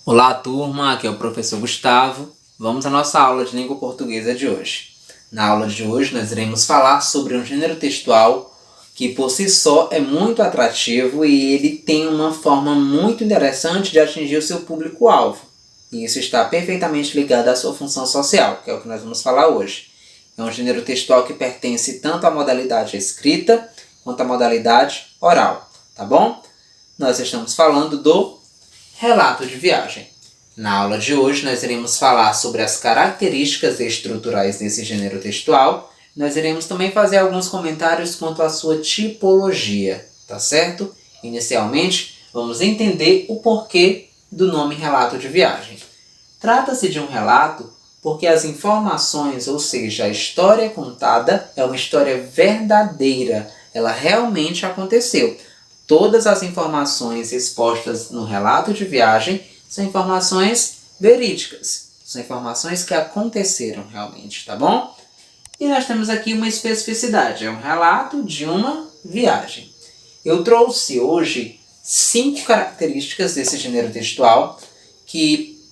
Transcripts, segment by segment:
Olá, turma, aqui é o professor Gustavo. Vamos à nossa aula de língua portuguesa de hoje. Na aula de hoje, nós iremos falar sobre um gênero textual que, por si só, é muito atrativo e ele tem uma forma muito interessante de atingir o seu público-alvo. E isso está perfeitamente ligado à sua função social, que é o que nós vamos falar hoje. É um gênero textual que pertence tanto à modalidade escrita quanto à modalidade oral, tá bom? Nós estamos falando do relato de viagem. Na aula de hoje, nós iremos falar sobre as características estruturais desse gênero textual. Nós iremos também fazer alguns comentários quanto à sua tipologia, tá certo? Inicialmente, vamos entender o porquê do nome relato de viagem. Trata-se de um relato porque as informações, ou seja, a história contada, é uma história verdadeira. Ela realmente aconteceu. Todas as informações expostas no relato de viagem são informações verídicas. São informações que aconteceram realmente, tá bom? E nós temos aqui uma especificidade. É um relato de uma viagem. Eu trouxe hoje 5 características desse gênero textual que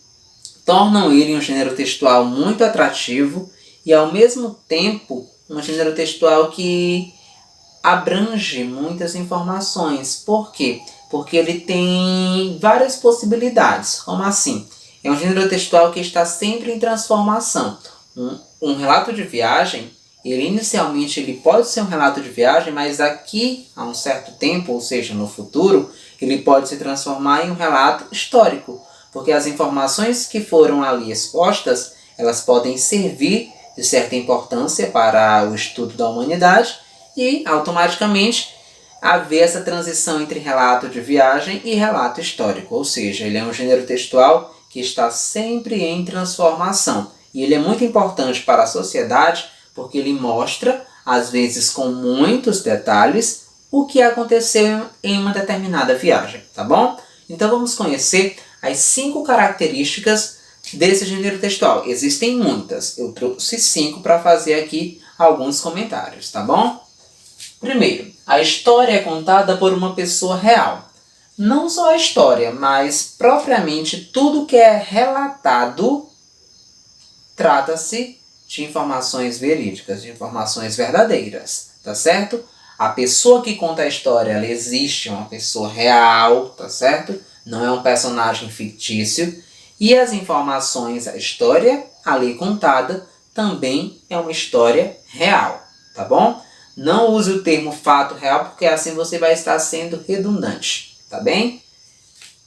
tornam ele um gênero textual muito atrativo e, ao mesmo tempo, um gênero textual que abrange muitas informações. Por quê? Porque ele tem várias possibilidades. Como assim? É um gênero textual que está sempre em transformação. Um relato de viagem, inicialmente ele pode ser um relato de viagem, mas daqui a um certo tempo, ou seja, no futuro, ele pode se transformar em um relato histórico. Porque as informações que foram ali expostas, elas podem servir de certa importância para o estudo da humanidade e, automaticamente, haver essa transição entre relato de viagem e relato histórico. Ou seja, ele é um gênero textual que está sempre em transformação. E ele é muito importante para a sociedade porque ele mostra, às vezes com muitos detalhes, o que aconteceu em uma determinada viagem, tá bom? Então vamos conhecer as 5 características desse gênero textual. Existem muitas, eu trouxe 5 para fazer aqui alguns comentários, tá bom? Primeiro, a história é contada por uma pessoa real. Não só a história, mas propriamente tudo que é relatado trata-se de informações verídicas, de informações verdadeiras, tá certo? A pessoa que conta a história, ela existe, é uma pessoa real, tá certo? Não é um personagem fictício. E as informações, a história ali contada, também é uma história real, tá bom? Não use o termo fato real, porque assim você vai estar sendo redundante, tá bem?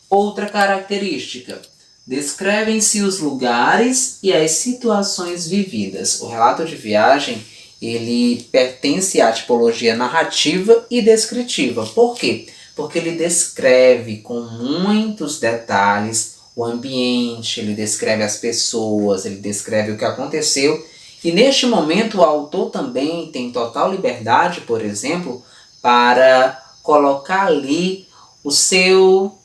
Outra característica. Descrevem-se os lugares e as situações vividas. O relato de viagem, ele pertence à tipologia narrativa e descritiva. Por quê? Porque ele descreve com muitos detalhes o ambiente, ele descreve as pessoas, ele descreve o que aconteceu. E neste momento o autor também tem total liberdade, por exemplo, para colocar ali o seu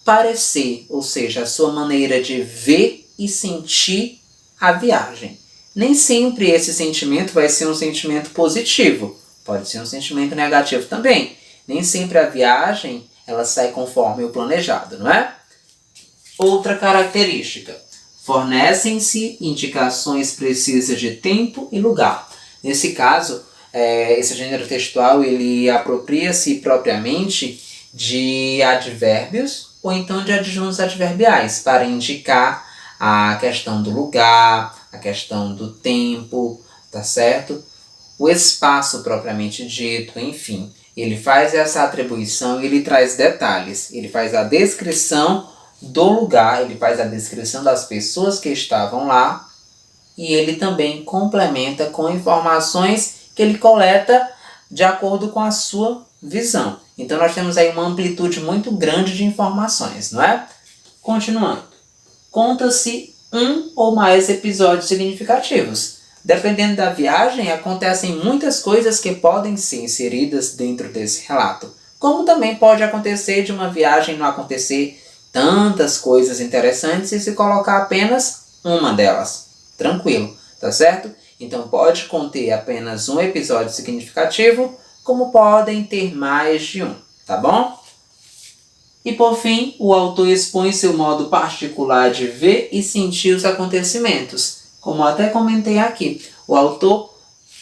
parecer, ou seja, a sua maneira de ver e sentir a viagem. Nem sempre esse sentimento vai ser um sentimento positivo, pode ser um sentimento negativo também. Nem sempre a viagem ela sai conforme o planejado, não é? Outra característica. Fornecem-se indicações precisas de tempo e lugar. Nesse caso, esse gênero textual ele apropria-se propriamente de advérbios ou então de adjuntos adverbiais para indicar a questão do lugar, a questão do tempo, tá certo? O espaço propriamente dito, enfim. Ele faz essa atribuição e ele traz detalhes. Ele faz a descrição do lugar, ele faz a descrição das pessoas que estavam lá e ele também complementa com informações que ele coleta de acordo com a sua visão. Então nós temos aí uma amplitude muito grande de informações, não é? Continuando. Conta-se um ou mais episódios significativos. Dependendo da viagem, acontecem muitas coisas que podem ser inseridas dentro desse relato. Como também pode acontecer de uma viagem não acontecer tantas coisas interessantes e se colocar apenas uma delas. Tranquilo, tá certo? Então pode conter apenas um episódio significativo, como podem ter mais de um, tá bom? E por fim, o autor expõe seu modo particular de ver e sentir os acontecimentos. Como até comentei aqui, o autor,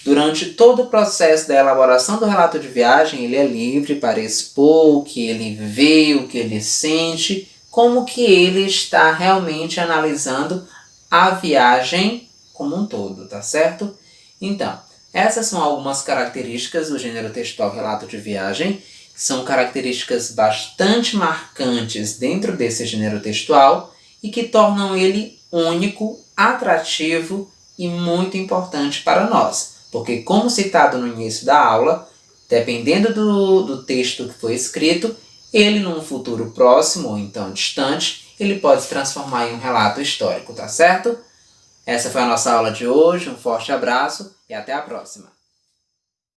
durante todo o processo da elaboração do relato de viagem, ele é livre para expor o que ele vê, o que ele sente, como que ele está realmente analisando a viagem como um todo, tá certo? Então, essas são algumas características do gênero textual relato de viagem. São características bastante marcantes dentro desse gênero textual e que tornam ele único, atrativo e muito importante para nós. Porque, como citado no início da aula, dependendo do texto que foi escrito, ele num futuro próximo ou então distante, ele pode se transformar em um relato histórico, tá certo? Essa foi a nossa aula de hoje, um forte abraço e até a próxima!